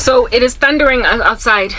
So it is thundering outside,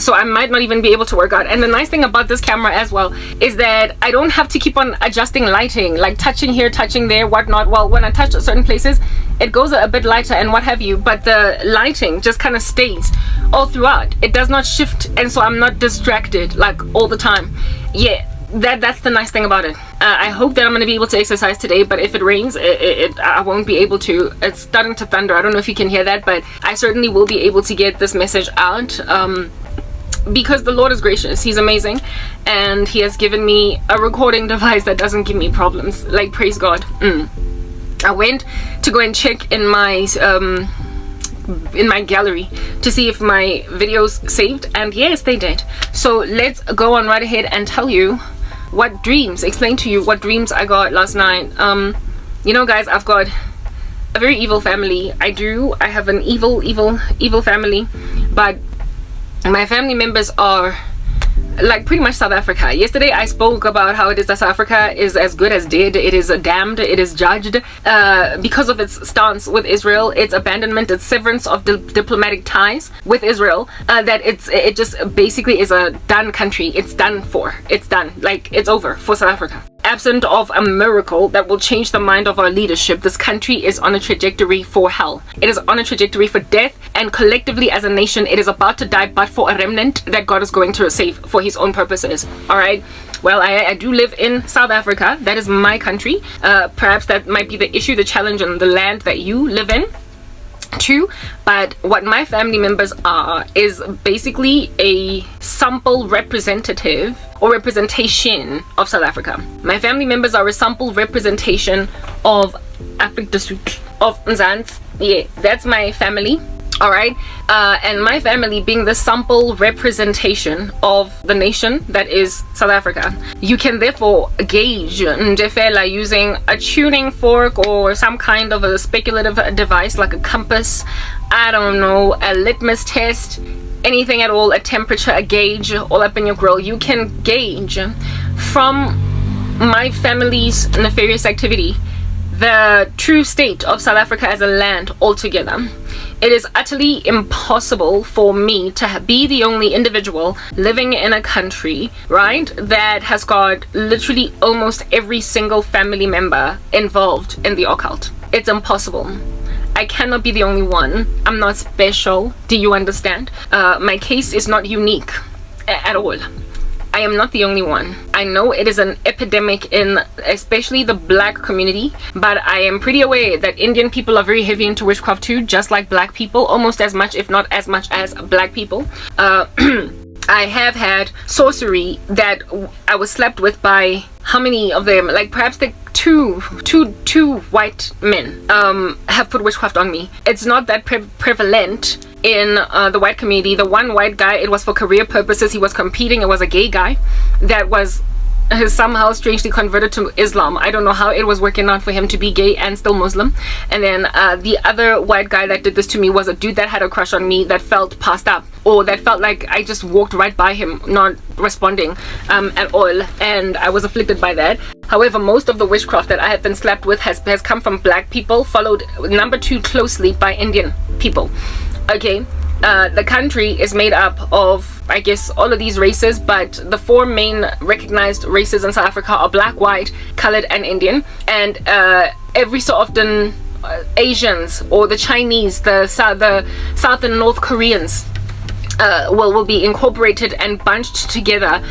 so I might not even be able to work out. And the nice thing about this camera as well is that I don't have to keep on adjusting lighting, like touching here, touching there, whatnot. Well, when I touch certain places, it goes a bit lighter and what have you, but the lighting just kind of stays all throughout. It does not shift, and so I'm not distracted like all the time. Yeah, that's the nice thing about it. I hope that I'm going to be able to exercise today, but if it rains, I won't be able to. It's starting to thunder. I don't know if you can hear that, but I certainly will be able to get this message out, because the Lord is gracious. He's amazing, and he has given me a recording device that doesn't give me problems. Like, praise God. I went to go and check in my gallery to see if my videos saved, and yes, they did. So let's go on right ahead and tell you explain to you what dreams I got last night. You know, guys, I've got a very evil family. I have an evil family, but my family members are like pretty much South Africa. Yesterday I spoke about how it is that South Africa is as good as dead. It is damned, it is judged because of its stance with Israel, its abandonment, its severance of diplomatic ties with Israel, that it just basically is a done country. It's done for. It's done. Like, it's over for South Africa. Absent of a miracle that will change the mind of our leadership, this country is on a trajectory for hell. It is on a trajectory for death, and collectively as a nation, it is about to die, but for a remnant that God is going to save for his own purposes. All right. Well, I do live in South Africa. That is my country. Perhaps that might be the issue, the challenge on the land that you live in too, but what my family members are is basically a sample representative or representation of South Africa. My family members are a sample representation of Afrika du Sud, of Mzansi. Yeah, that's my family. All right, and my family being the sample representation of the nation that is South Africa. You can therefore gauge Ndefela using a tuning fork or some kind of a speculative device like a compass, I don't know, a litmus test, anything at all, a temperature, a gauge, all up in your grill. You can gauge from my family's nefarious activity the true state of South Africa as a land altogether. It is utterly impossible for me to be the only individual living in a country, right, that has got literally almost every single family member involved in the occult. It's impossible. I cannot be the only one. I'm not special. Do you understand? My case is not unique at all. I am not the only one. I know it is an epidemic in especially the black community, but I am pretty aware that Indian people are very heavy into witchcraft too, just like black people, almost as much, if not as much as black people. I have had sorcery that I was slapped with by how many of them? Like perhaps the two white men have put witchcraft on me. It's not that prevalent in the white community. The one white guy, it was for career purposes. He was competing. It was a gay guy that was somehow strangely converted to Islam. I don't know how it was working out for him to be gay and still Muslim. And then the other white guy that did this to me was a dude that had a crush on me, that felt passed up, or that felt like I just walked right by him, not responding at all, and I was afflicted by that. However, most of the witchcraft that I have been slapped with has come from black people, followed number 2 closely by Indian people. Okay, the country is made up of, I guess, all of these races, but the 4 main recognized races in South Africa are black, white, colored, and Indian. And every so often, Asians or the Chinese, the South and North Koreans will be incorporated and bunched together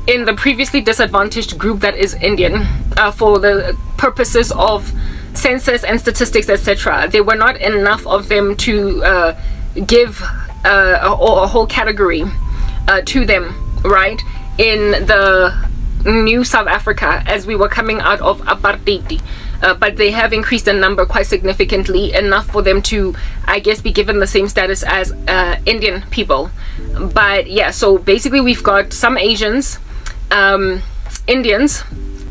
in the previously disadvantaged group that is Indian for the purposes of census and statistics, etc. There were not enough of them to give a whole category to them, right, in the new South Africa as we were coming out of apartheid. But they have increased in number quite significantly, enough for them to, I guess, be given the same status as Indian people. But yeah, so basically we've got some Asians, Indians,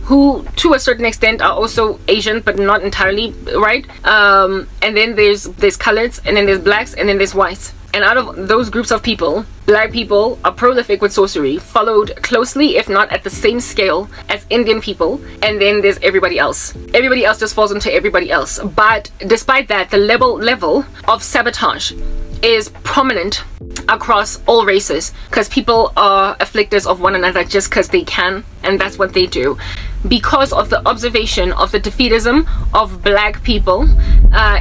who to a certain extent are also Asian, but not entirely, right? And then there's coloreds, and then there's blacks, and then there's whites. And out of those groups of people, black people are prolific with sorcery, followed closely, if not at the same scale, as Indian people. And then there's everybody else. Everybody else just falls into everybody else. But despite that, the level of sabotage is prominent across all races, because people are afflictors of one another just because they can, and that's what they do. Because of the observation of the defeatism of black people,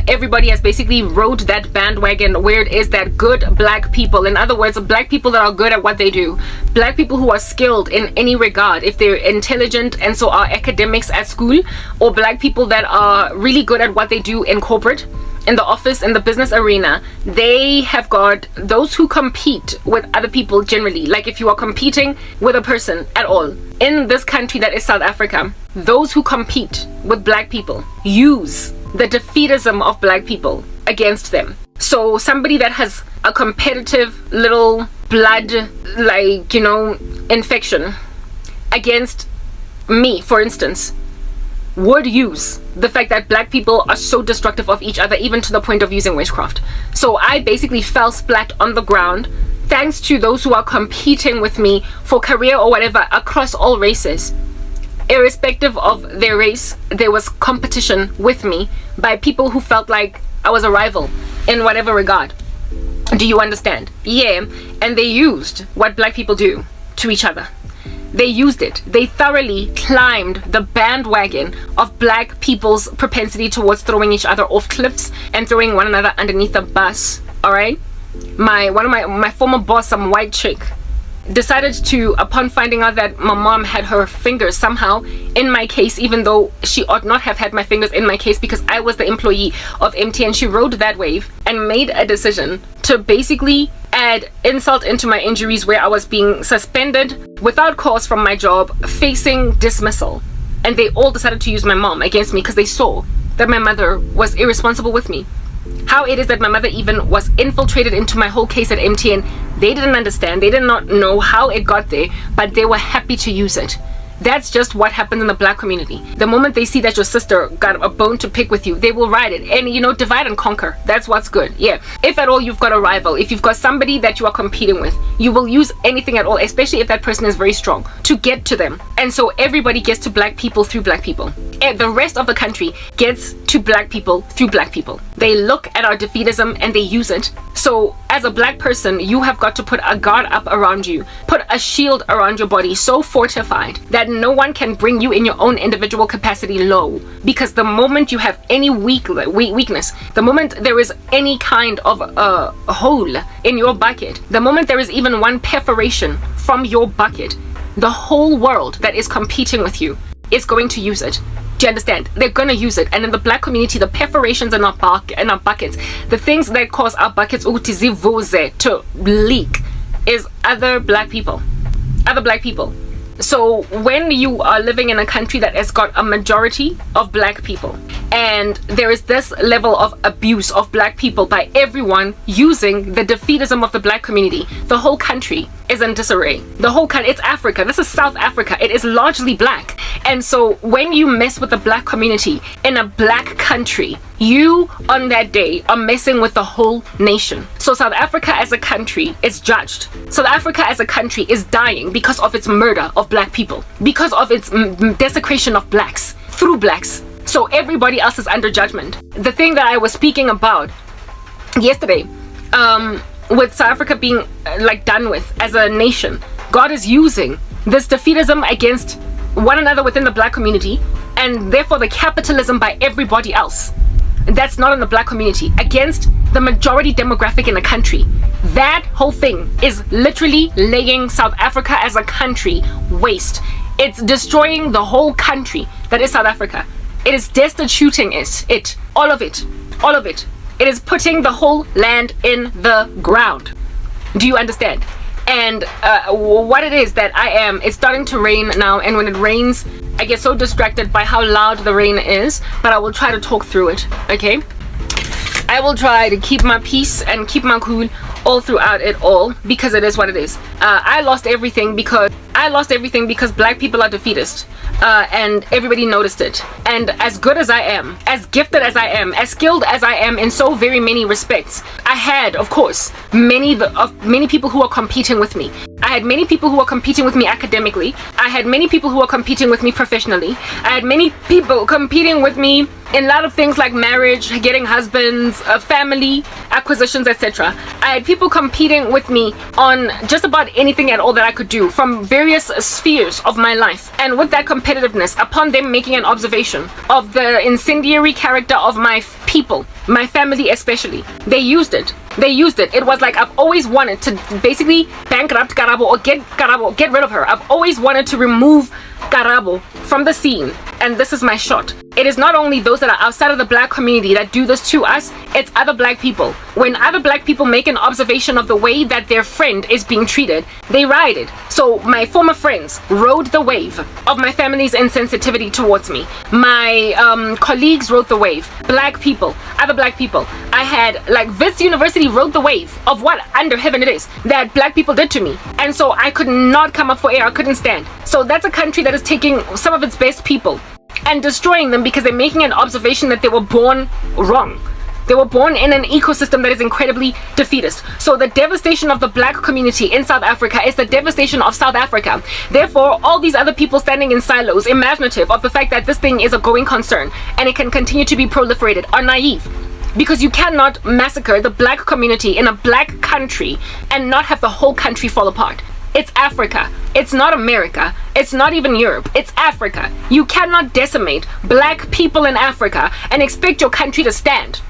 everybody has basically rode that bandwagon where it is that good black people, in other words, black people that are good at what they do, black people who are skilled in any regard, if they're intelligent and so are academics at school, or black people that are really good at what they do in corporate, in the office, in the business arena, they have got those who compete with other people generally. Like if you are competing with a person at all in this country that is South Africa, those who compete with black people use the defeatism of black people against them. So somebody that has a competitive little blood, like, you know, infection against me, for instance, would use the fact that black people are so destructive of each other, even to the point of using witchcraft. So I basically fell splat on the ground thanks to those who are competing with me for career or whatever across all races. Irrespective of their race, there was competition with me by people who felt like I was a rival in whatever regard. Do you understand? Yeah. And they used what black people do to each other. They used it. They thoroughly climbed the bandwagon of black people's propensity towards throwing each other off cliffs and throwing one another underneath a bus. All right. One of my former boss, some white chick, decided to, upon finding out that my mom had her fingers somehow in my case, even though she ought not have had my fingers in my case because I was the employee of MTN, she rode that wave and made a decision to basically add insult into my injuries, where I was being suspended without cause from my job, facing dismissal. And they all decided to use my mom against me because they saw that my mother was irresponsible with me. How it is that my mother even was infiltrated into my whole case at MTN, they didn't understand. They did not know how it got there, but they were happy to use it. That's just what happens in the black community. The moment they see that your sister got a bone to pick with you, they will ride it and, you know, divide and conquer. That's what's good. Yeah. If at all you've got a rival, if you've got somebody that you are competing with, you will use anything at all, especially if that person is very strong, to get to them. And so everybody gets to black people through black people. And the rest of the country gets to black people through black people. They look at our defeatism and they use it. So as a black person, you have got to put a guard up around you, put a shield around your body so fortified that no one can bring you in your own individual capacity low. Because the moment you have any weakness, the moment there is any kind of a hole in your bucket, the moment there is even one perforation from your bucket, the whole world that is competing with you is going to use it. Do you understand? They're going to use it. And in the black community, the perforations in our buckets, the things that cause our buckets to leak, is other black people. So when you are living in a country that has got a majority of black people, and there is this level of abuse of black people by everyone using the defeatism of the black community, the whole country is in disarray. The whole country, it's Africa. This is South Africa. It is largely black. And so when you mess with the black community in a black country, you on that day are messing with the whole nation. So South Africa as a country is judged. South Africa as a country is dying because of its murder of black people, because of its desecration of blacks through blacks. So everybody else is under judgment. The thing that I was speaking about yesterday, with South Africa being like done with as a nation, God is using this defeatism against one another within the black community, and therefore the capitalism by everybody else that's not in the black community against the majority demographic in the country. That whole thing is literally laying South Africa as a country waste. It's destroying the whole country that is South Africa. It is destituting it, all of it. It is putting the whole land in the ground. Do you understand? And what it is that I am, it's starting to rain now, and when it rains, I get so distracted by how loud the rain is, but I will try to talk through it, okay? I will try to keep my peace and keep my cool all throughout it all, because it is what it is. I lost everything because black people are defeatist, and everybody noticed it. And as good as I am, as gifted as I am, as skilled as I am in so very many respects, I had, of course, many people who are competing with me. I had many people who were competing with me academically. I had many people who were competing with me professionally. I had many people competing with me in a lot of things like marriage, getting husbands, family, acquisitions, etc. I had people competing with me on just about anything at all that I could do from various spheres of my life. And with that competitiveness, upon them making an observation of the incendiary character of my people, my family especially, they used it. It was like, I've always wanted to basically bankrupt Karabo or get rid of her. I've always wanted to remove Karabo from the scene, and this is my shot. It is not only those that are outside of the black community that do this to us, it's other black people. When other black people make an observation of the way that their friend is being treated, they ride it. So my former friends rode the wave of my family's insensitivity towards me. My colleagues rode the wave. Black people, other black people. I had, like, Wits University rode the wave of what under heaven it is that black people did to me. And so I could not come up for air. I couldn't stand. So that's a country that is taking some of its best people and destroying them because they're making an observation that they were born wrong. They were born in an ecosystem that is incredibly defeatist. So the devastation of the black community in South Africa is the devastation of South Africa. Therefore, all these other people standing in silos, imaginative of the fact that this thing is a going concern and it can continue to be proliferated, are naive. Because you cannot massacre the black community in a black country and not have the whole country fall apart. It's Africa. It's not America. It's not even Europe. It's Africa. You cannot decimate black people in Africa and expect your country to stand.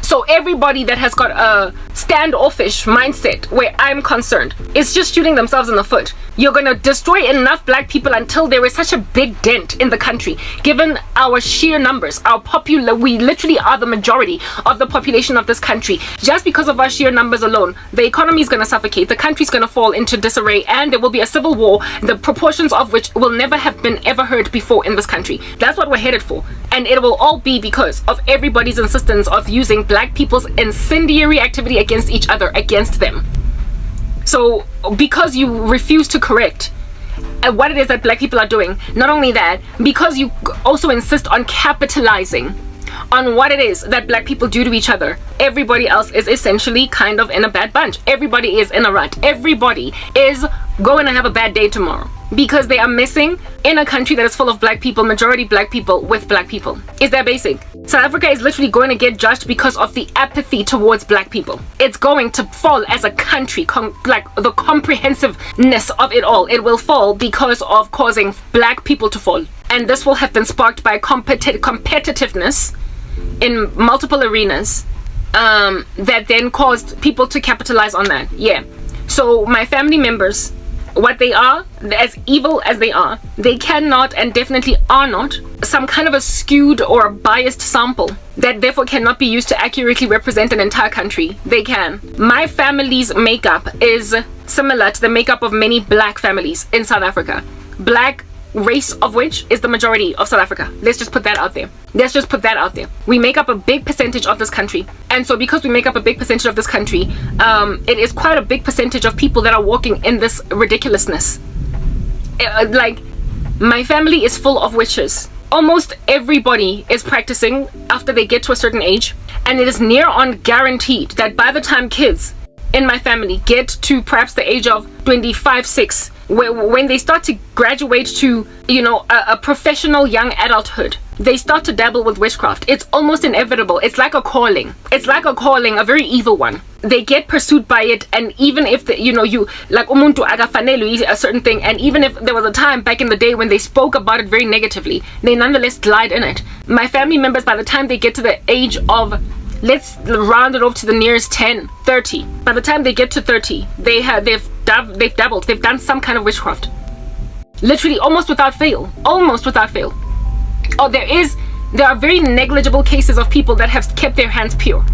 So everybody that has got a standoffish mindset where I'm concerned is just shooting themselves in the foot. You're going to destroy enough black people until there is such a big dent in the country. Given our sheer numbers, we literally are the majority of the population of this country. Just because of our sheer numbers alone, the economy is going to suffocate, the country's going to fall into disarray, and there will be a civil war, the proportions of which will never have been ever heard before in this country. That's what we're headed for. And it will all be because of everybody's insistence of using black people's incendiary activity against each other, against them. So because you refuse to correct what it is that black people are doing, not only that, because you also insist on capitalizing on what it is that black people do to each other, everybody else is essentially kind of in a bad bunch. Everybody is in a rut. Everybody is going to have a bad day tomorrow because they are missing in a country that is full of black people, majority black people with black people. Is that basic? South Africa is literally going to get judged because of the apathy towards black people. It's going to fall as a country, like the comprehensiveness of it all. It will fall because of causing black people to fall. And this will have been sparked by competitiveness in multiple arenas that then caused people to capitalize on that. Yeah. So my family members, what they are, as evil as they are, they cannot and definitely are not some kind of a skewed or a biased sample that therefore cannot be used to accurately represent an entire country. They can. My family's makeup is similar to the makeup of many black families in South Africa. Black race of which is the majority of South Africa. Let's just put that out there. We make up a big percentage of this country, and so because we make up a big percentage of this country, it is quite a big percentage of people that are walking in this ridiculousness. Like, my family is full of witches. Almost everybody is practicing after they get to a certain age, and it is near on guaranteed that by the time kids in my family get to perhaps the age of 25, 6, when they start to graduate to, a professional young adulthood, they start to dabble with witchcraft. It's almost inevitable. It's like a calling. A very evil one. They get pursued by it, and even if you like umuntu agafanelwe a certain thing, and even if there was a time back in the day when they spoke about it very negatively, they nonetheless glide in it. My family members, by the time they get to the age of, let's round it off to the nearest 10, 30. By the time they get to 30, they've dabbled. They've done some kind of witchcraft. Literally, almost without fail. Oh, there are very negligible cases of people that have kept their hands pure.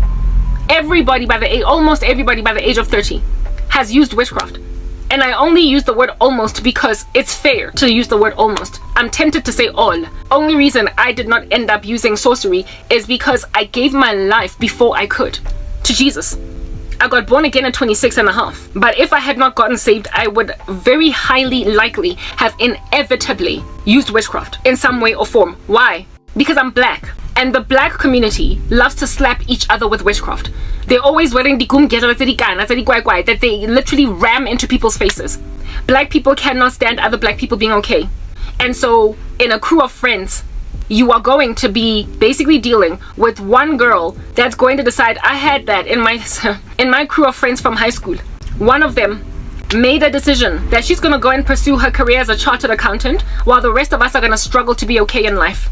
Almost everybody by the age of 30 has used witchcraft. And I only use the word almost because it's fair to use the word almost. I'm tempted to say all. Only reason I did not end up using sorcery is because I gave my life before I could to Jesus. I got born again at 26 and a half. But if I had not gotten saved, I would very highly likely have inevitably used witchcraft in some way or form. Why? Because I'm black. And the black community loves to slap each other with witchcraft. They're always wearing the that they literally ram into people's faces. Black people cannot stand other black people being okay. And so in a crew of friends, you are going to be basically dealing with one girl that's going to decide. I had that in my crew of friends from high school. One of them made a decision that she's going to go and pursue her career as a chartered accountant, while the rest of us are going to struggle to be okay in life.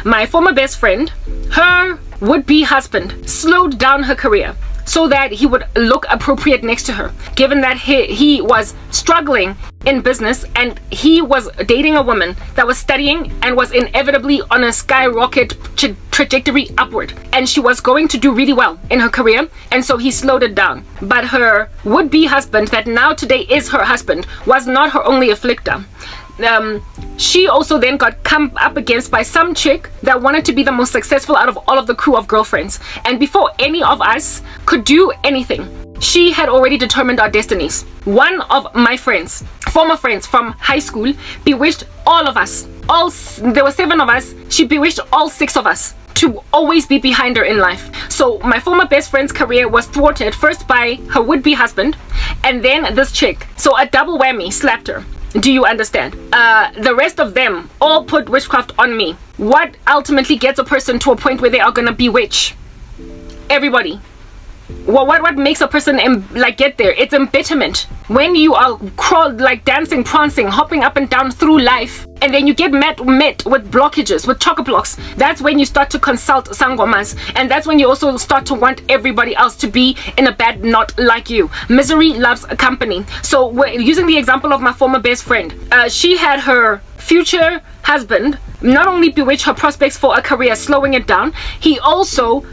My former best friend, her would-be husband, slowed down her career so that he would look appropriate next to her, given that he was struggling in business and he was dating a woman that was studying and was inevitably on a skyrocket trajectory upward, and she was going to do really well in her career, and so he slowed it down. But her would-be husband, that now today is her husband, was not her only afflictor. She also then got come up against by some chick that wanted to be the most successful out of all of the crew of girlfriends, and before any of us could do anything, she had already determined our destinies. One of my friends, former friends from high school, bewitched all of us. There were 7 of us. She bewitched all 6 of us to always be behind her in life. So my former best friend's career was thwarted first by her would-be husband and then this chick. So a double whammy slapped her. Do you understand? The rest of them all put witchcraft on me. What ultimately gets a person to a point where they are gonna bewitch everybody? Well, what makes a person get there? It's embitterment. When you are dancing, prancing, hopping up and down through life, and then you get met with blockages, with chock-a-blocks, that's when you start to consult sangomas, and that's when you also start to want everybody else to be in a bad knot like you. Misery loves a company. So we're using the example of my former best friend. She had her future husband not only bewitch her prospects for a career, slowing it down, he also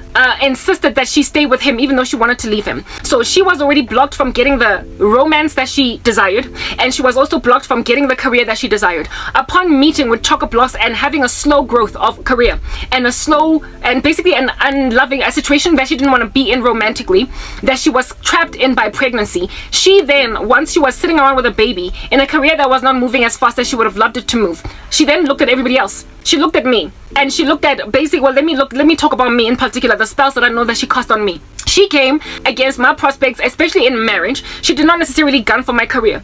insisted that she stay with him even though she wanted to leave him. So she was already blocked from getting the romance that she desired, and she was also blocked from getting the career that she desired. Upon meeting with chock-a-blocks and having a slow growth of career and a slow and basically an unloving a situation that she didn't want to be in romantically, that she was trapped in by pregnancy, she then, once she was sitting around with a baby in a career that was not moving as fast as she would have loved it to move, she then looked at everybody else. She looked at me, and she looked at basically, well, let me talk about me in particular, the spells that I know that she cast on me. She came against my prospects, especially in marriage. She did not necessarily gun for my career.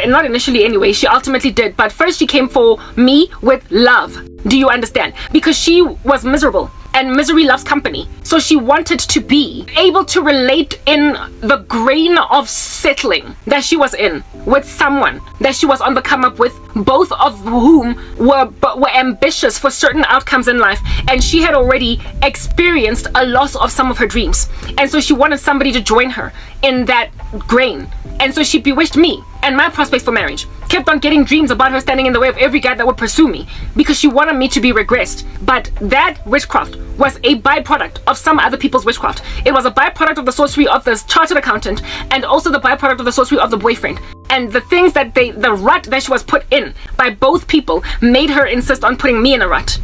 Not initially anyway, she ultimately did. But first she came for me with love. Do you understand? Because she was miserable. And misery loves company. So she wanted to be able to relate in the grain of settling that she was in with someone that she was on the come up with, both of whom were ambitious for certain outcomes in life. And she had already experienced a loss of some of her dreams. And so she wanted somebody to join her in that grain. And so she bewitched me and my prospects for marriage. Kept on getting dreams about her standing in the way of every guy that would pursue me because she wanted me to be regressed. But that witchcraft was a byproduct of some other people's witchcraft. It was a byproduct of the sorcery of the chartered accountant and also the byproduct of the sorcery of the boyfriend. And the things that the rut that she was put in by both people made her insist on putting me in a rut.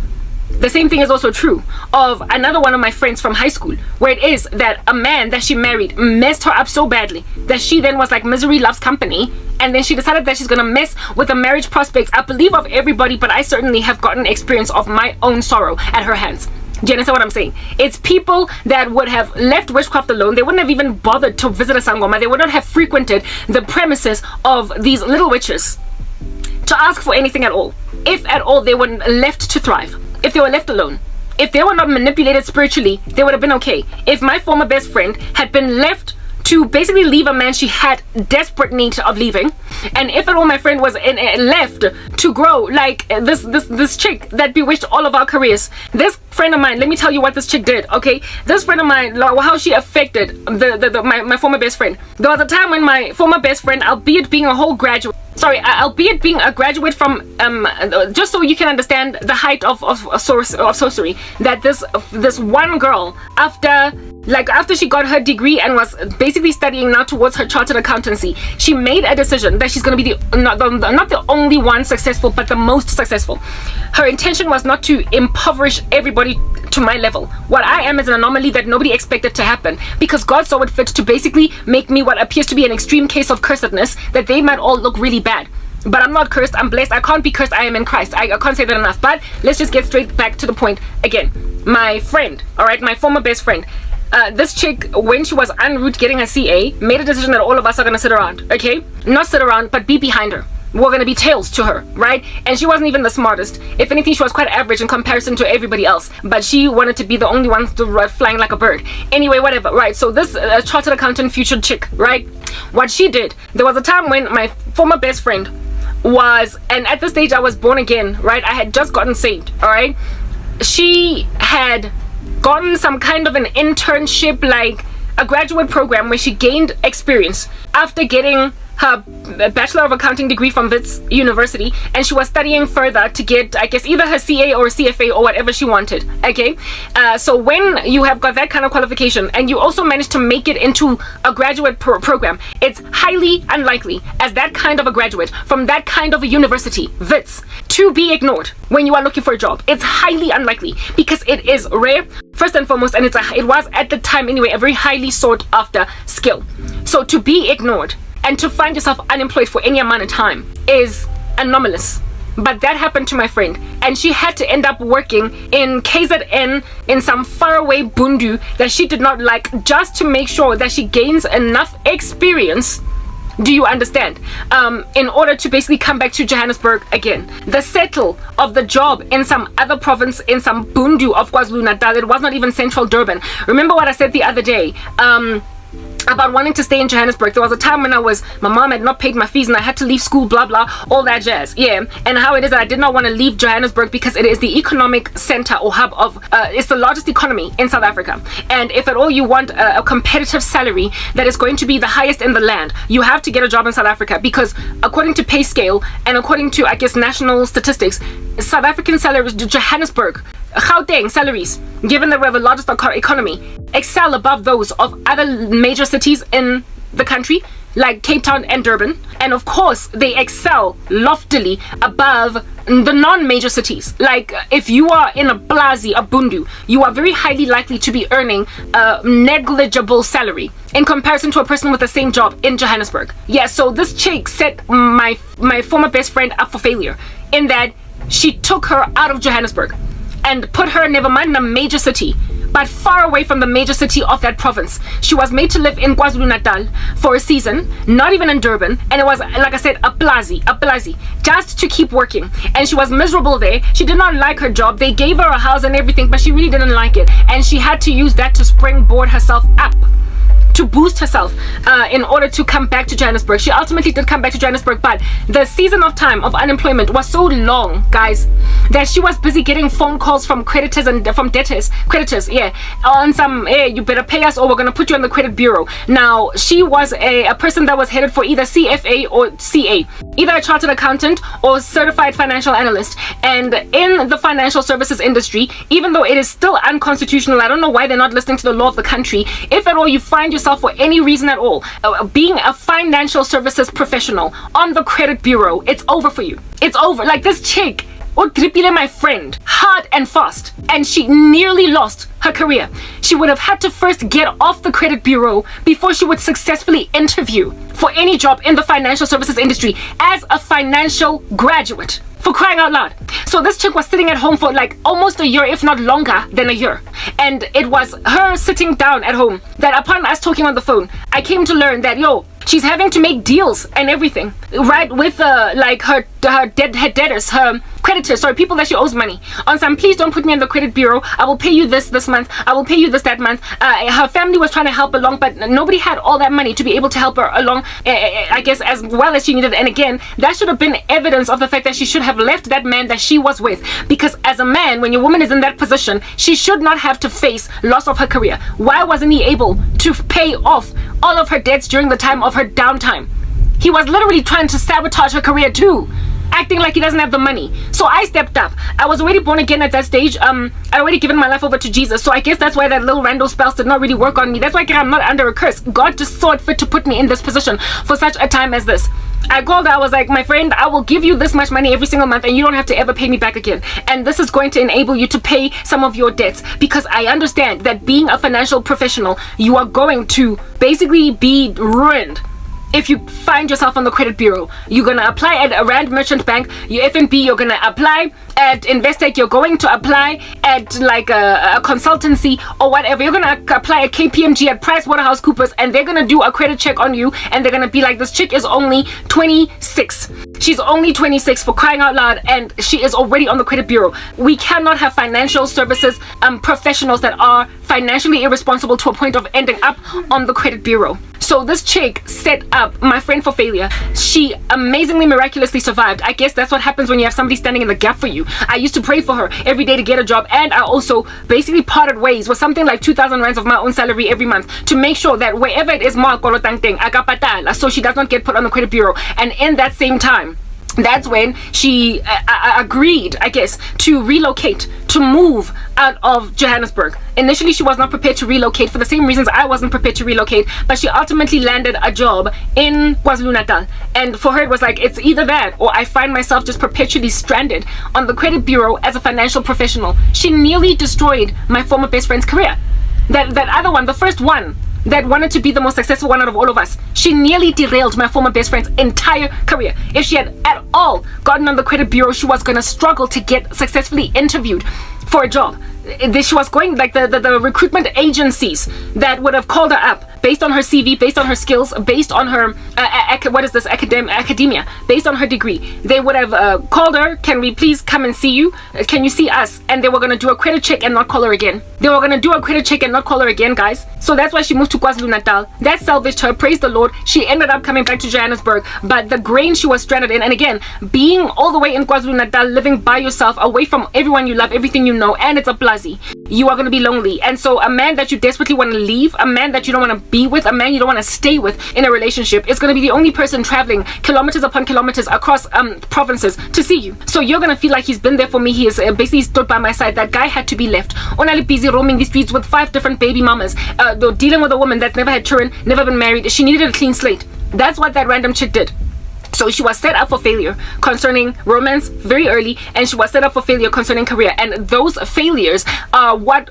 The same thing is also true of another one of my friends from high school, where it is that a man that she married messed her up so badly that she then was like, misery loves company, and then she decided that she's gonna mess with the marriage prospects, I believe, of everybody, but I certainly have gotten experience of my own sorrow at her hands. Do you understand what I'm saying? It's people that would have left witchcraft alone. They wouldn't have even bothered to visit a sangoma. They would not have frequented the premises of these little witches to ask for anything at all. If at all they were left to thrive. If they were left alone, if they were not manipulated spiritually, they would have been okay. If my former best friend had been left to basically leave a man she had desperate need of leaving, and if at all my friend was left to grow like this chick that bewitched all of our careers, this friend of mine, let me tell you what this chick did, okay? This friend of mine, how she affected my former best friend. There was a time when my former best friend, albeit being a whole graduate, albeit being a graduate from, just so you can understand the height of sorcery, that this one girl, after she got her degree and was basically studying now towards her chartered accountancy, she made a decision that she's going to be not the only one successful, but the most successful. Her intention was not to impoverish everybody to my level. What I am is an anomaly that nobody expected to happen, because God saw it fit to basically make me what appears to be an extreme case of cursedness, that they might all look really bad. but I'm not cursed. I'm blessed. I can't be cursed. I am in Christ. I can't say that enough. But let's just get straight back to the point again. My friend, all right, my former best friend, this chick, when she was en route getting her CA, made a decision that all of us are gonna sit around, okay? Not sit around, but be behind her. We're gonna be tails to her, right? And she wasn't even the smartest. If anything, she was quite average in comparison to everybody else, but she wanted to be the only one to flying like a bird. Anyway, whatever, right? So this chartered accountant future chick, right? What she did, there was a time when my former best friend was, and at this stage I was born again, right? I had just gotten saved, all right? She had gotten some kind of an internship, like a graduate program where she gained experience after getting her Bachelor of Accounting degree from Wits University, and she was studying further to get, I guess, either her CA or CFA or whatever she wanted, okay? So when you have got that kind of qualification and you also manage to make it into a graduate program, it's highly unlikely, as that kind of a graduate from that kind of a university, Wits, to be ignored when you are looking for a job. It's highly unlikely because it is rare, first and foremost, and it was at the time anyway a very highly sought after skill. So to be ignored and to find yourself unemployed for any amount of time is anomalous. But that happened to my friend, and she had to end up working in KZN in some faraway bundu that she did not like, just to make sure that she gains enough experience, do you understand, in order to basically come back to Johannesburg again. The settle of the job in some other province, in some bundu of KwaZulu-Natal, it was not even central Durban. Remember what I said the other day, about wanting to stay in Johannesburg. There was a time when my mom had not paid my fees and I had to leave school, blah blah, all that jazz, yeah. And how it is that I did not want to leave Johannesburg because it is the economic center or hub of it's the largest economy in South Africa, and if at all you want a competitive salary that is going to be the highest in the land, you have to get a job in South Africa, because according to pay scale and according to, I guess, national statistics, South African salaries, Johannesburg, Gauteng salaries, given that we have the largest economy, excel above those of other major cities in the country like Cape Town and Durban, and of course they excel loftily above the non-major cities. Like if you are in a Plazi, a Bundu, you are very highly likely to be earning a negligible salary in comparison to a person with the same job in Johannesburg. Yeah, so this chick set my former best friend up for failure in that she took her out of Johannesburg and put her, never mind a major city, but far away from the major city of that province. She was made to live in KwaZulu-Natal for a season, not even in Durban, and it was, like I said, a plazi, just to keep working. And she was miserable there. She did not like her job. They gave her a house and everything, but she really didn't like it, and she had to use that to springboard herself up, to boost herself in order to come back to Johannesburg. She ultimately did come back to Johannesburg, but the season of time of unemployment was so long, guys, that she was busy getting phone calls from creditors and from creditors, yeah, on some, hey, you better pay us or we're gonna put you on the credit bureau. Now, she was a person that was headed for either CFA or CA, either a chartered accountant or certified financial analyst. And in the financial services industry, even though it is still unconstitutional, I don't know why they're not listening to the law of the country, if at all you find yourself for any reason at all being a financial services professional on the credit bureau, it's over for you. It's over. Like this chick, my friend, hard and fast, and she nearly lost her career. She would have had to first get off the credit bureau before she would successfully interview for any job in the financial services industry as a financial graduate. For crying out loud. So this chick was sitting at home for like almost a year, if not longer than a year. And it was her sitting down at home that upon us talking on the phone, I came to learn that, she's having to make deals and everything, right, with like her debtors, her creditors, sorry, people that she owes money on some, please don't put me in the credit bureau, I will pay you this month, I will pay you this that month. Her family was trying to help along, but nobody had all that money to be able to help her along, I guess, as well as she needed. And again, that should have been evidence of the fact that she should have left that man that she was with, because as a man, when your woman is in that position, she should not have to face loss of her career. Why wasn't he able to pay off all of her debts during the time of her downtime? He was literally trying to sabotage her career too, acting like he doesn't have the money. So I stepped up. I was already born again at that stage. I'd already given my life over to Jesus. So I guess that's why that little rando spells did not really work on me. That's why I'm not under a curse. God just saw it fit to put me in this position for such a time as this. I called her, I was like, my friend, I will give you this much money every single month and you don't have to ever pay me back again. And this is going to enable you to pay some of your debts, because I understand that being a financial professional, you are going to basically be ruined if you find yourself on the credit bureau. You're gonna apply at a Rand Merchant Bank, your FNB, you're gonna apply at Investec, you're going to apply at like a consultancy or whatever. You're gonna apply at KPMG, at PricewaterhouseCoopers, and they're gonna do a credit check on you, and they're gonna be like, this chick is only 26. She's only 26, for crying out loud, and she is already on the credit bureau. We cannot have financial services professionals that are financially irresponsible to a point of ending up on the credit bureau. So this chick set up my friend for failure. She amazingly, miraculously survived. I guess that's what happens when you have somebody standing in the gap for you. I used to pray for her every day to get a job, and I also basically parted ways with something like 2,000 rands of my own salary every month to make sure that wherever it is, so she does not get put on the credit bureau. And in that same time, that's when she agreed, I guess, to relocate, to move out of Johannesburg. Initially, she was not prepared to relocate for the same reasons I wasn't prepared to relocate, but she ultimately landed a job in KwaZulu-Natal. And for her, it was like, it's either that or I find myself just perpetually stranded on the credit bureau as a financial professional. She nearly destroyed my former best friend's career. That other one, the first one, that wanted to be the most successful one out of all of us, she nearly derailed my former best friend's entire career. If she had at all gotten on the credit bureau, she was going to struggle to get successfully interviewed for a job. She was going, like the recruitment agencies that would have called her up based on her CV, based on her skills, based on her academia, based on her degree. They would have called her, can we please come and see you? Can you see us? And they were going to do a credit check and not call her again. They were going to do a credit check and not call her again, guys. So that's why she moved to KwaZulu-Natal. That salvaged her, praise the Lord. She ended up coming back to Johannesburg, but the grain she was stranded in, and again, being all the way in KwaZulu-Natal, living by yourself, away from everyone you love, everything you know, and it's a plaza, you are going to be lonely. And so a man that you desperately want to leave, a man that you don't want to be with, a man you don't want to stay with in a relationship, is going to be the only person traveling kilometers upon kilometers across provinces to see you. So you're going to feel like he's been there for me, he has basically stood by my side. That guy had to be left. Only busy roaming the streets with 5 different baby mamas, dealing with a woman that's never had children, never been married. She needed a clean slate. That's what that random chick did. So she was set up for failure concerning romance very early, and she was set up for failure concerning career. And those failures are what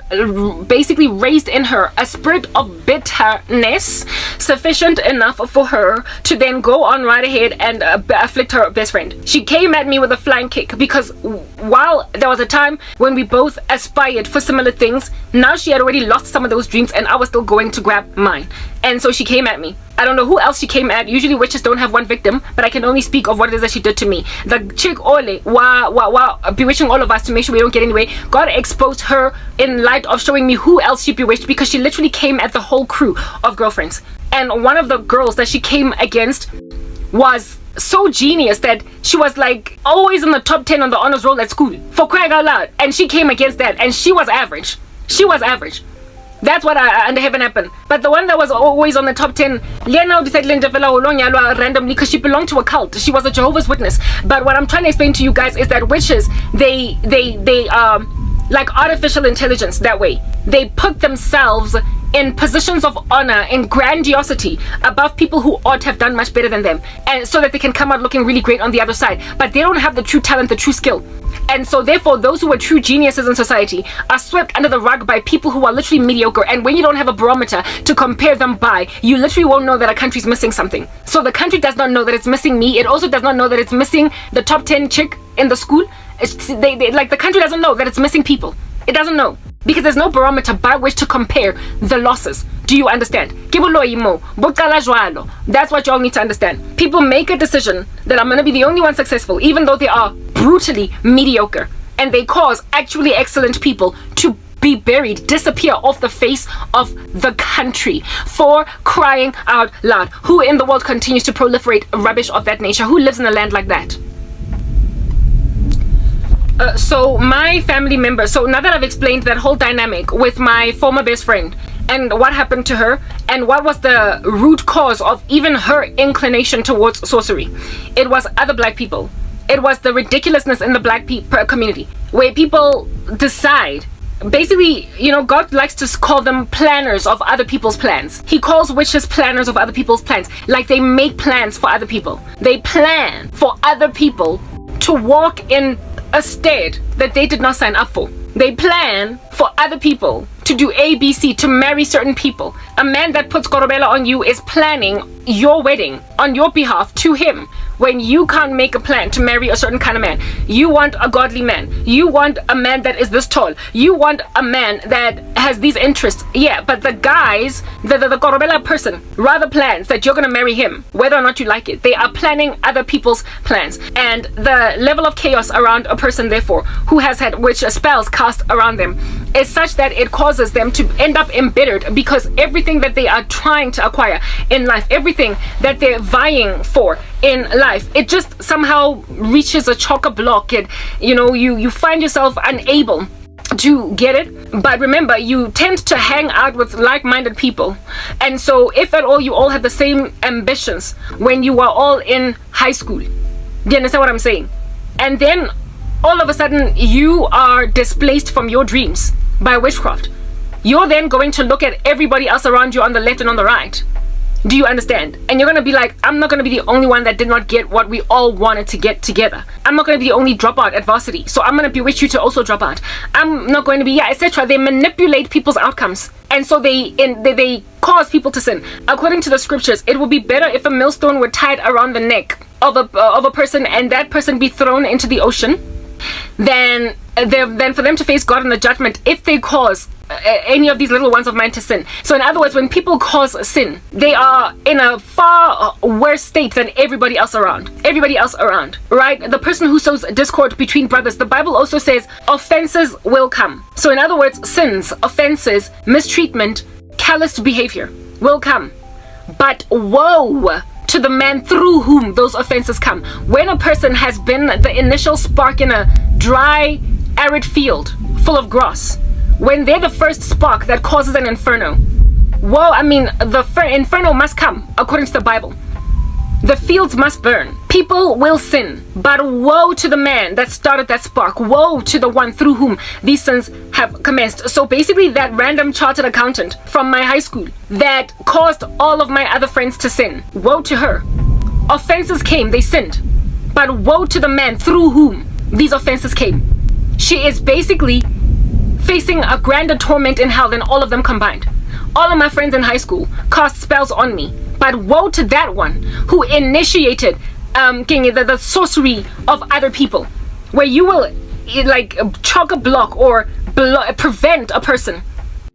basically raised in her a spirit of bitterness sufficient enough for her to then go on right ahead and afflict her best friend. She came at me with a flying kick because while there was a time when we both aspired for similar things, now she had already lost some of those dreams and I was still going to grab mine. And so she came at me. I don't know who else she came at. Usually witches don't have one victim, but I can only speak of what it is that she did to me. The chick Ole, bewitching all of us to make sure we don't get anyway. God exposed her in light of showing me who else she bewitched, because she literally came at the whole crew of girlfriends. And one of the girls that she came against was so genius that she was like always in the top 10 on the honors roll at school, for crying out loud. And she came against that, and she was average. She was average. That's what under heaven happened. But the one that was always on the top 10, Lena decided randomly because she belonged to a cult. She was a Jehovah's Witness. But what I'm trying to explain to you guys is that witches, they like artificial intelligence that way. They put themselves in positions of honor and grandiosity above people who ought to have done much better than them, and so that they can come out looking really great on the other side. But they don't have the true talent, the true skill. And so therefore those who are true geniuses in society are swept under the rug by people who are literally mediocre. And when you don't have a barometer to compare them by, you literally won't know that a country's missing something. So the country does not know that it's missing me. It also does not know that it's missing the top 10 chick in the school. The country doesn't know that it's missing people. It doesn't know, because there's no barometer by which to compare the losses. Do you understand? That's what y'all need to understand. People make a decision that I'm going to be the only one successful, even though they are brutally mediocre, and they cause actually excellent people to be buried, disappear off the face of the country. For crying out loud, who in the world continues to proliferate rubbish of that nature? Who lives in a land like that? So my family member, so now that I've explained that whole dynamic with my former best friend and what happened to her and what was the root cause of even her inclination towards sorcery, it was other black people. It was the ridiculousness in the black community, where people decide, basically, you know, God likes to call them planners of other people's plans. He calls witches planners of other people's plans. Like, they make plans for other people. They plan for other people to walk in a stead that they did not sign up for. They plan for other people to do ABC, to marry certain people. A man that puts korobela on you is planning your wedding on your behalf to him, when you can't make a plan to marry a certain kind of man. You want a godly man. You want a man that is this tall. You want a man that has these interests. Yeah, but the guys, the korobela person rather plans that you're going to marry him, whether or not you like it. They are planning other people's plans. And the level of chaos around a person, therefore, who has had which spells cast around them, is such that it causes them to end up embittered, because everything that they are trying to acquire in life, everything that they're vying for in life, it just somehow reaches a chock-a-block. And you find yourself unable to get it. But remember, you tend to hang out with like-minded people, and so if at all you all have the same ambitions when you were all in high school. Do you understand what I'm saying? And then all of a sudden you are displaced from your dreams by witchcraft. You're then going to look at everybody else around you on the left and on the right. Do you understand? And you're going to be like, I'm not going to be the only one that did not get what we all wanted to get together. I'm not going to be the only dropout at varsity, so I'm going to bewitch you to also drop out. I'm not going to be, etc. They manipulate people's outcomes, and so they cause people to sin. According to the scriptures, it would be better if a millstone were tied around the neck of a person, and that person be thrown into the ocean, than for them to face God in the judgment if they cause any of these little ones of mine to sin. So in other words, when people cause sin, they are in a far worse state than everybody else around, right? The person who sows discord between brothers, the Bible also says offenses will come. So in other words, sins, offenses, mistreatment, calloused behavior will come. But woe to the man through whom those offenses come. When a person has been the initial spark in a dry, arid field full of grass, when they're the first spark that causes an inferno, the inferno must come according to the Bible. The fields must burn. People will sin, but woe to the man that started that spark. Woe to the one through whom these sins have commenced. So basically, that random chartered accountant from my high school that caused all of my other friends to sin, woe to her. Offenses came, they sinned, but woe to the man through whom these offenses came. She is basically facing a grander torment in hell than all of them combined. All of my friends in high school cast spells on me, but woe to that one who initiated the sorcery of other people, where you will chock a block or prevent a person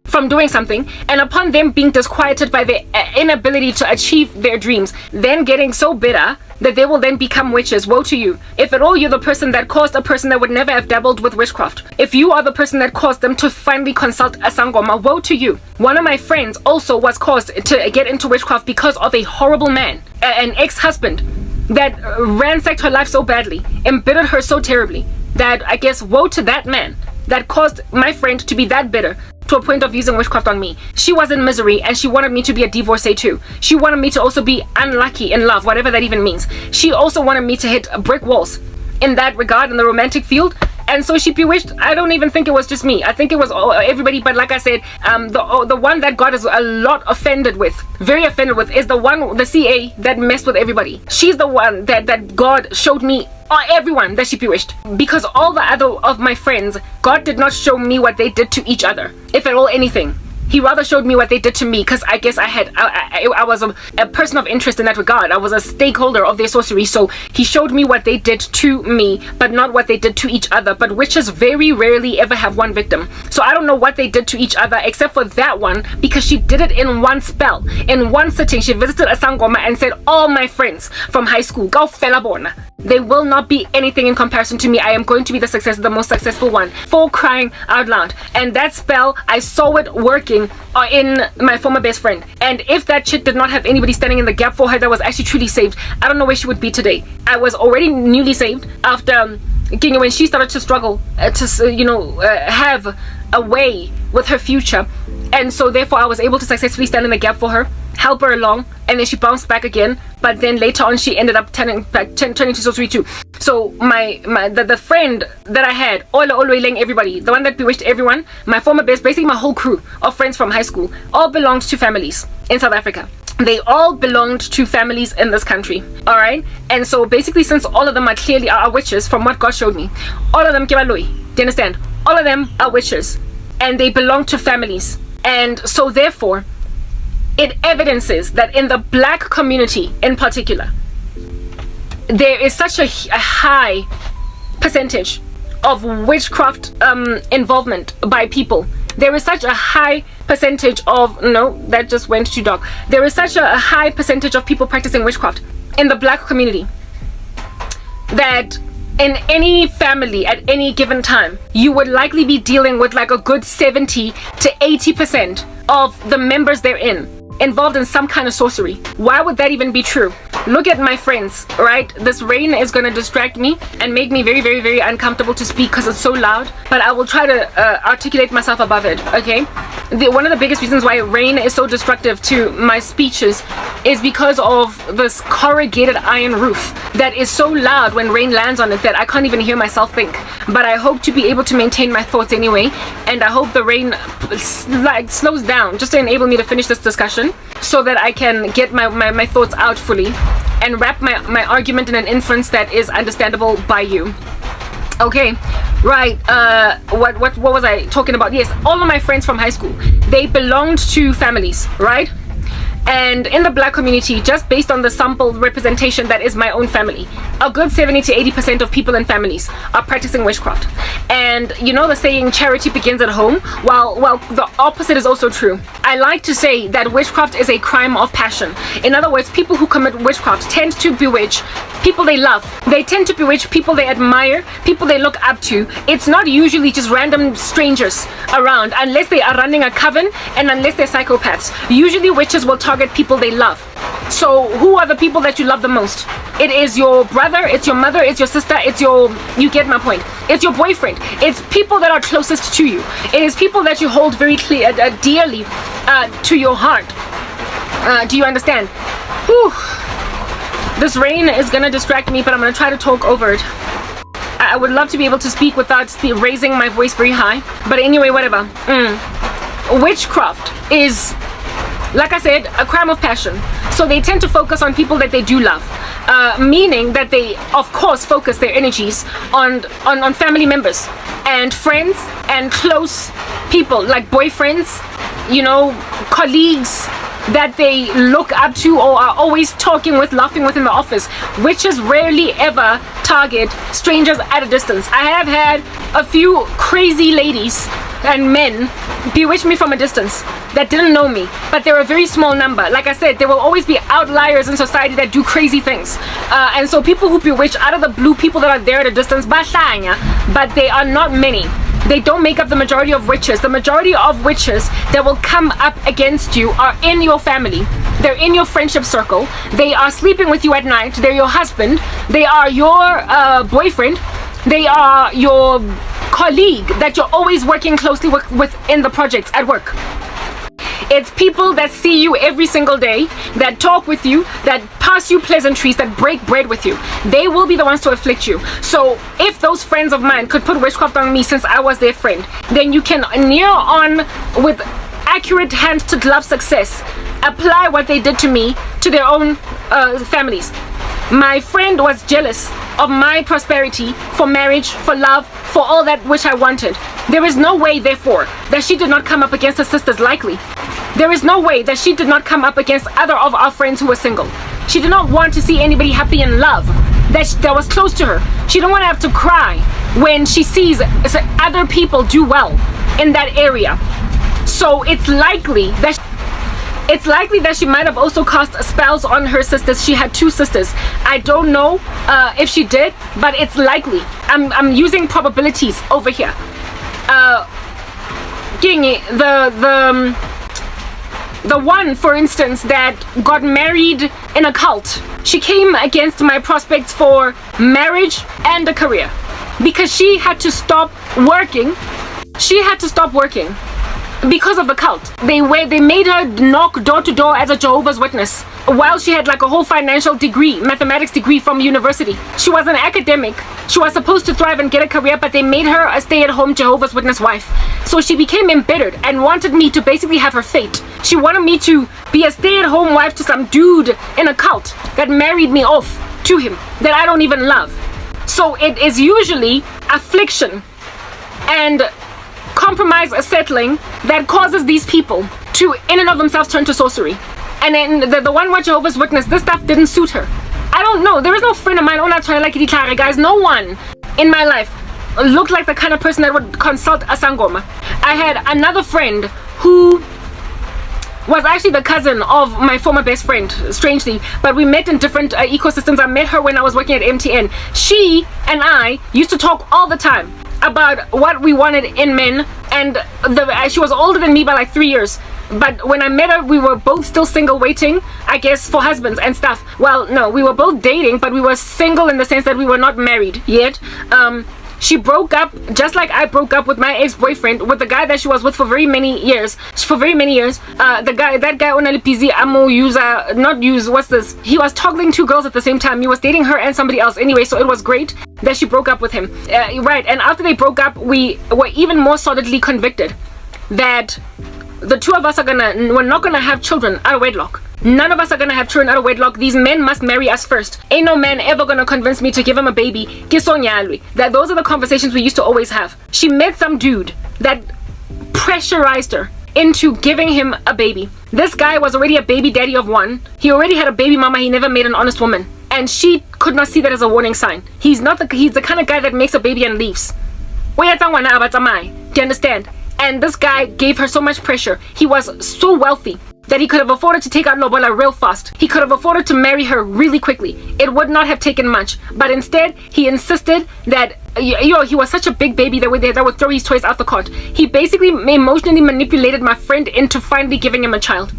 from doing something, and upon them being disquieted by their inability to achieve their dreams, then getting so bitter that they will then become witches. Woe to you. If at all you're the person that caused a person that would never have dabbled with witchcraft, if you are the person that caused them to finally consult a sangoma, woe to you. One of my friends also was caused to get into witchcraft because of a horrible man, an ex-husband that ransacked her life so badly, embittered her so terribly, that I guess woe to that man that caused my friend to be that bitter to a point of using witchcraft on me. She was in misery, and she wanted me to be a divorcee too. She wanted me to also be unlucky in love, whatever that even means. She also wanted me to hit brick walls in that regard, in the romantic field. And so she bewitched. I don't even think it was just me. I think it was everybody. But like I said, the one that God is a lot offended with, very offended with, is the CA that messed with everybody. She's the one that God showed me everyone that she bewitched, because all the other of my friends, God did not show me what they did to each other, if at all anything. He rather showed me what they did to me, because I guess I was a person of interest in that regard. I was a stakeholder of their sorcery, so he showed me what they did to me, but not what they did to each other. But witches very rarely ever have one victim, so I don't know what they did to each other, except for that one, because she did it in one spell, in one sitting. She visited a sangoma and said, all my friends from high school, go fela bona. They will not be anything in comparison to me. I am going to be the most successful one, for crying out loud. And that spell, I saw it working in my former best friend. And if that chick did not have anybody standing in the gap for her that was actually truly saved, I don't know where she would be today. I was already newly saved after when she started to struggle to have a way with her future. And so therefore I was able to successfully stand in the gap for her, help her along, and then she bounced back again. But then later on she ended up turning to sorcery too. So the friend that I had, everybody, the one that bewitched everyone, my former best, basically my whole crew of friends from high school, all belonged to families in South Africa. They all belonged to families in this country, all right? And so basically, since all of them are clearly witches, from what God showed me, all of them kebaloi, do you understand? All of them are witches. and they belong to families. And so therefore, it evidences that in the black community in particular, there is such a high percentage of witchcraft involvement by people. There is such a high percentage of, no, that just went too dark. There is such a high percentage of people practicing witchcraft in the black community that in any family at any given time, you would likely be dealing with like a good 70 to 80% of the members therein involved in some kind of sorcery. Why would that even be true? Look at my friends, right? This rain is going to distract me and make me very, very, very uncomfortable to speak because it's so loud, but I will try to articulate myself above it, okay? One of the biggest reasons why rain is so destructive to my speeches is because of this corrugated iron roof that is so loud when rain lands on it that I can't even hear myself think. But I hope to be able to maintain my thoughts anyway, and I hope the rain slows down just to enable me to finish this discussion so that I can get my thoughts out fully and wrap my argument in an inference that is understandable by you. Okay, right, what was I talking about? Yes, all of my friends from high school, they belonged to families, right? And in the black community, just based on the sample representation that is my own family, a good 70 to 80% of people in families are practicing witchcraft. And you know the saying, charity begins at home? Well, the opposite is also true. I like to say that witchcraft is a crime of passion. In other words, people who commit witchcraft tend to bewitch people they love. They tend to bewitch people they admire, people they look up to. It's not usually just random strangers around, unless they are running a coven and unless they're psychopaths. Usually witches will target people they love. So who are the people that you love the most? It is your brother, it's your mother, it's your sister, you get my point. It's your boyfriend. It's people that are closest to you. It is people that you hold very dearly to your heart. Do you understand? Whew. This rain is gonna distract me, but I'm gonna try to talk over it. I would love to be able to speak without raising my voice very high. But anyway, whatever. Witchcraft is, like I said, a crime of passion. So they tend to focus on people that they do love. Meaning that they, of course, focus their energies on family members and friends and close people like boyfriends, you know, colleagues that they look up to or are always talking with, laughing with in the office. Witches rarely ever target strangers at a distance. I have had a few crazy ladies and men bewitch me from a distance that didn't know me, but they're a very small number. Like I said, there will always be outliers in society that do crazy things, and so people who bewitch out of the blue, people that are there at a distance, but they are not many. They don't make up the majority of witches. The majority of witches that will come up against you are in your family. They're in your friendship circle. They are sleeping with you at night. They're your husband. They are your boyfriend. They are your colleague that you're always working closely with in the projects at work. It's people that see you every single day, that talk with you, that pass you pleasantries, that break bread with you. They will be the ones to afflict you. So if those friends of mine could put witchcraft on me since I was their friend, then you can near on with accurate hand-to-glove success apply what they did to me to their own families. My friend was jealous of my prosperity, for marriage, for love, for all that which I wanted. There is no way, therefore, that she did not come up against her sisters likely. There is no way that she did not come up against other of our friends who were single. She did not want to see anybody happy in love that was close to her. She don't want to have to cry when she sees other people do well in that area. So it's likely that she might have also cast spells on her sisters. She had two sisters. I don't know if she did, but it's likely. I'm using probabilities over here. The one, for instance, that got married in a cult, she came against my prospects for marriage and a career because she had to stop working. Because of the cult. They made her knock door to door as a Jehovah's Witness while she had like a whole financial degree, mathematics degree from university. She was an academic. She was supposed to thrive and get a career, but they made her a stay-at-home Jehovah's Witness wife. So she became embittered and wanted me to basically have her fate. She wanted me to be a stay-at-home wife to some dude in a cult that married me off to him that I don't even love. So it is usually affliction and compromise settling that causes these people to in and of themselves turn to sorcery. And then the one with Jehovah's Witness, this stuff didn't suit her. I don't know. There is no friend of mine, guys. No one in my life looked like the kind of person that would consult a sangoma. I had another friend who was actually the cousin of my former best friend, strangely, but we met in different ecosystems. I met her when I was working at MTN. She and I used to talk all the time about what we wanted in men, and she was older than me by like 3 years. But when I met her, we were both still single, waiting, I guess, for husbands and stuff. Well, no, we were both dating, but we were single in the sense that we were not married yet. She broke up just like I broke up with my ex-boyfriend, with the guy that she was with for very many years. That guy only busy ammo user, not use, what's this? He was toggling 2 girls at the same time. He was dating her and somebody else anyway, so it was great that she broke up with him. Right, and after they broke up, we were even more solidly convicted that the two of us we're not gonna have children out of wedlock. None of us are gonna have children out of wedlock. These men must marry us first. Ain't no man ever gonna convince me to give him a baby. Those are the conversations we used to always have. She met some dude that pressurized her into giving him a baby. This guy was already a baby daddy of 1. He already had a baby mama. He never made an honest woman, and she could not see that as a warning sign. He's the kind of guy that makes a baby and leaves. Do you understand? And this guy gave her so much pressure. He was so wealthy that he could have afforded to take out Lobola real fast. He could have afforded to marry her really quickly. It would not have taken much. But instead, he insisted that, he was such a big baby that would throw his toys out the cart. He basically emotionally manipulated my friend into finally giving him a child.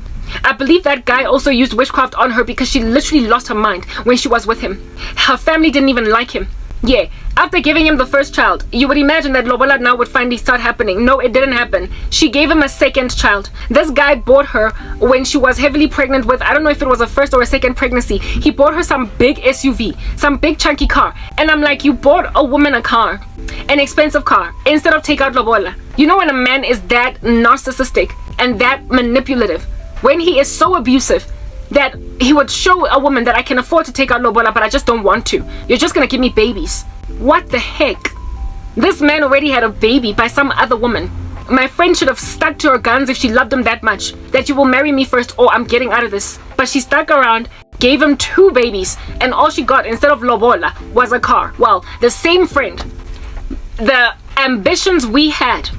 I believe that guy also used witchcraft on her because she literally lost her mind when she was with him. Her family didn't even like him. Yeah, after giving him the first child, you would imagine that Lobola now would finally start happening. No, it didn't happen. She gave him a second child. This guy bought her when she was heavily pregnant with, I don't know if it was a first or a second pregnancy. He bought her some big SUV, some big chunky car. And I'm like, you bought a woman a car, an expensive car, instead of take out Lobola. You know when a man is that narcissistic and that manipulative, when he is so abusive, that he would show a woman that I can afford to take out Lobola, but I just don't want to. You're just gonna give me babies. What the heck? This man already had a baby by some other woman. My friend should have stuck to her guns if she loved him that much, that you will marry me first or I'm getting out of this. But she stuck around, gave him 2 babies, and all she got instead of Lobola was a car. Well, the same friend, the ambitions we had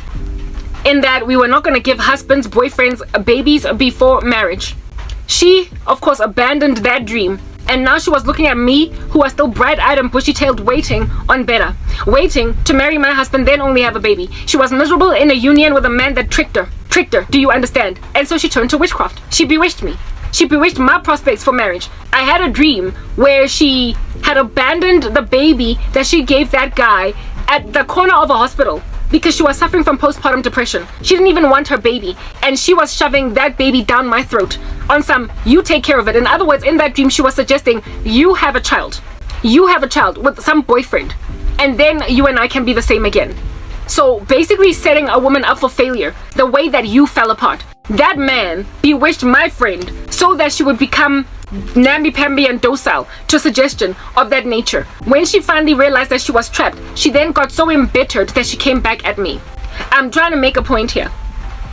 in that we were not gonna give husbands, boyfriends, babies before marriage. She, of course, abandoned that dream, and now she was looking at me, who was still bright-eyed and bushy-tailed, waiting on better. Waiting to marry my husband, then only have a baby. She was miserable in a union with a man that tricked her. Do you understand? And so she turned to witchcraft. She bewitched me. She bewitched my prospects for marriage. I had a dream where she had abandoned the baby that she gave that guy at the corner of a hospital, because she was suffering from postpartum depression. She didn't even want her baby, and she was shoving that baby down my throat on some, you take care of it. In other words, in that dream, she was suggesting, you have a child with some boyfriend, and then you and I can be the same again. So basically setting a woman up for failure, the way that you fell apart. That man bewitched my friend so that she would become namby-pamby and docile to suggestion of that nature. When she finally realized that she was trapped, she then got so embittered that she came back at me. I'm trying to make a point here.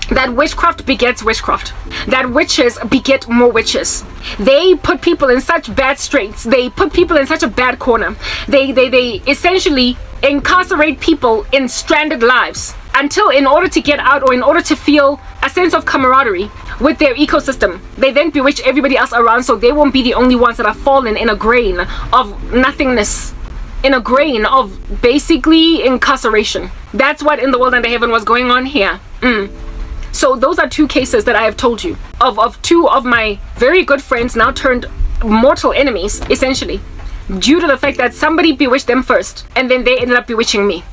That witchcraft begets witchcraft. That witches beget more witches. They put people in such bad straits. They put people in such a bad corner. They essentially incarcerate people in stranded lives until, in order to get out or in order to feel a sense of camaraderie with their ecosystem, they then bewitch everybody else around so they won't be the only ones that are fallen in a grain of nothingness, in a grain of basically incarceration. That's what in the world under heaven was going on here. So those are 2 cases that I have told you of 2 of my very good friends now turned mortal enemies, essentially, due to the fact that somebody bewitched them first and then they ended up bewitching me.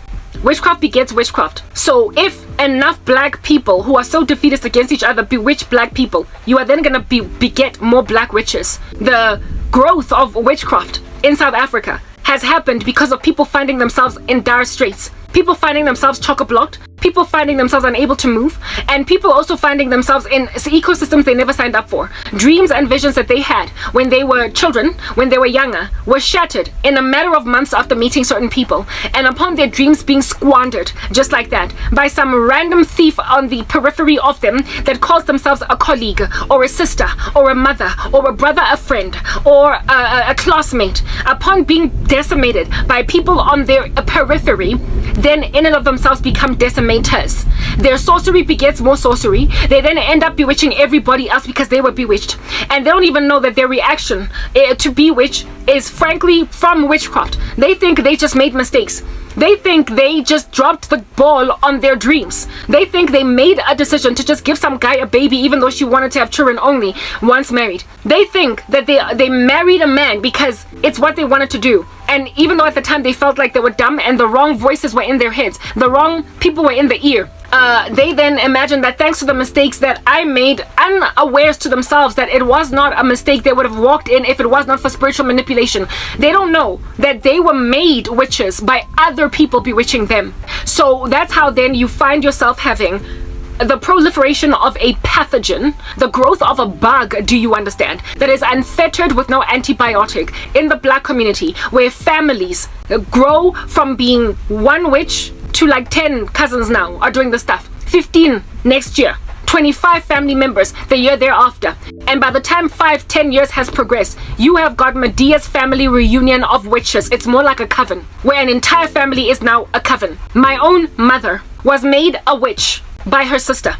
Witchcraft begets witchcraft. So if enough black people who are so defeatist against each other bewitch black people, you are then gonna beget more black witches. The growth of witchcraft in South Africa has happened because of people finding themselves in dire straits. People finding themselves chock-a-blocked, people finding themselves unable to move, and people also finding themselves in ecosystems they never signed up for. Dreams and visions that they had when they were children, when they were younger, were shattered in a matter of months after meeting certain people, and upon their dreams being squandered just like that by some random thief on the periphery of them that calls themselves a colleague or a sister or a mother or a brother, a friend, or a classmate. Upon being decimated by people on their periphery, then in and of themselves become decimators. Their sorcery begets more sorcery. They then end up bewitching everybody else because they were bewitched, and they don't even know that their reaction to bewitch is frankly from witchcraft. They think they just made mistakes. They think they just dropped the ball on their dreams. They think they made a decision to just give some guy a baby even though she wanted to have children only once married. They think that they married a man because it's what they wanted to do. And even though at the time they felt like they were dumb and the wrong voices were in their heads, the wrong people were in the ear, they then imagined that thanks to the mistakes that I made, unawares to themselves that it was not a mistake they would have walked in if it was not for spiritual manipulation. They don't know that they were made witches by other people bewitching them. So that's how then you find yourself having the proliferation of a pathogen, the growth of a bug, do you understand, that is unfettered with no antibiotic in the black community, where families grow from being one witch to like 10 cousins now are doing the stuff, 15 next year, 25 family members the year thereafter. And by the time 5-10 years has progressed, you have got Medea's family reunion of witches. It's more like a coven, where an entire family is now a coven. My own mother was made a witch by her sister,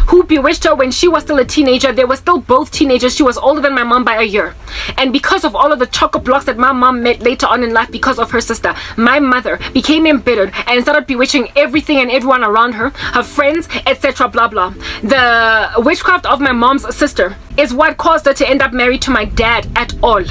who bewitched her when she was still a teenager. They were still both teenagers. She was older than my mom by a year. And because of all of the chock-a-blocks that my mom met later on in life because of her sister, my mother became embittered and started bewitching everything and everyone around her, her friends, etc. blah blah. The witchcraft of my mom's sister is what caused her to end up married to my dad at all.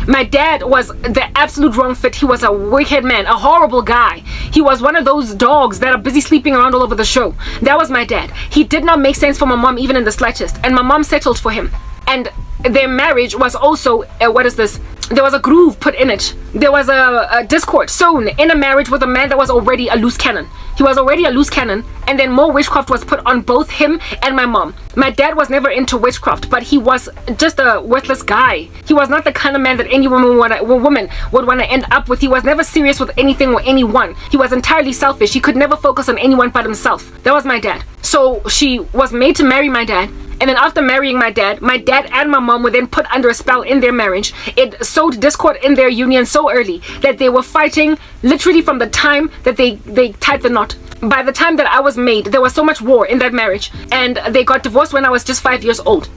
My dad was the absolute wrong fit. He was a wicked man, a horrible guy. He was one of those dogs that are busy sleeping around all over the show. That was my dad. He did not make sense for my mom even in the slightest, and my mom settled for him. And their marriage was also there was a groove put in it. There was a discord sown in a marriage with a man that was already a loose cannon. He was already a loose cannon, and then more witchcraft was put on both him and my mom. My dad was never into witchcraft, but he was just a worthless guy. He was not the kind of man that any woman would want to end up with. He was never serious with anything or anyone. He was entirely selfish. He could never focus on anyone but himself. That was my dad. So she was made to marry my dad. And then after marrying my dad and my mom were then put under a spell in their marriage. It sowed discord in their union so early that they were fighting literally from the time that they tied the knot. By the time that I was made, there was so much war in that marriage, and they got divorced when I was just 5 years old.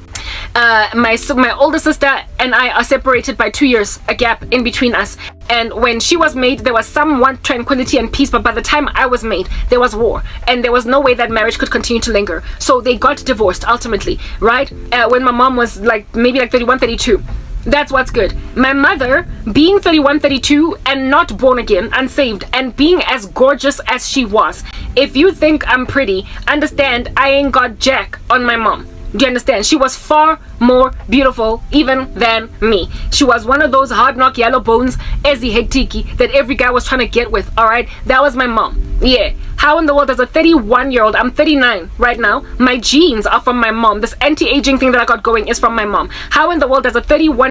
My older sister and I are separated by 2 years, a gap in between us. And when she was made, there was somewhat tranquility and peace, but by the time I was made, there was war, and there was no way that marriage could continue to linger. So they got divorced ultimately, right? When my mom was maybe 31, 32. That's what's good. My mother, being 31, 32 and not born again, unsaved, and being as gorgeous as she was. If you think I'm pretty, understand I ain't got jack on my mom. Do you understand? She was far more beautiful even than me. She was one of those hard knock yellow bones, Ezi Hectiki, that every guy was trying to get with, alright? That was my mom. Yeah. How in the world, as a 31-year-old, I'm 39 right now, my genes are from my mom. This anti-aging thing that I got going is from my mom. How in the world, as a 31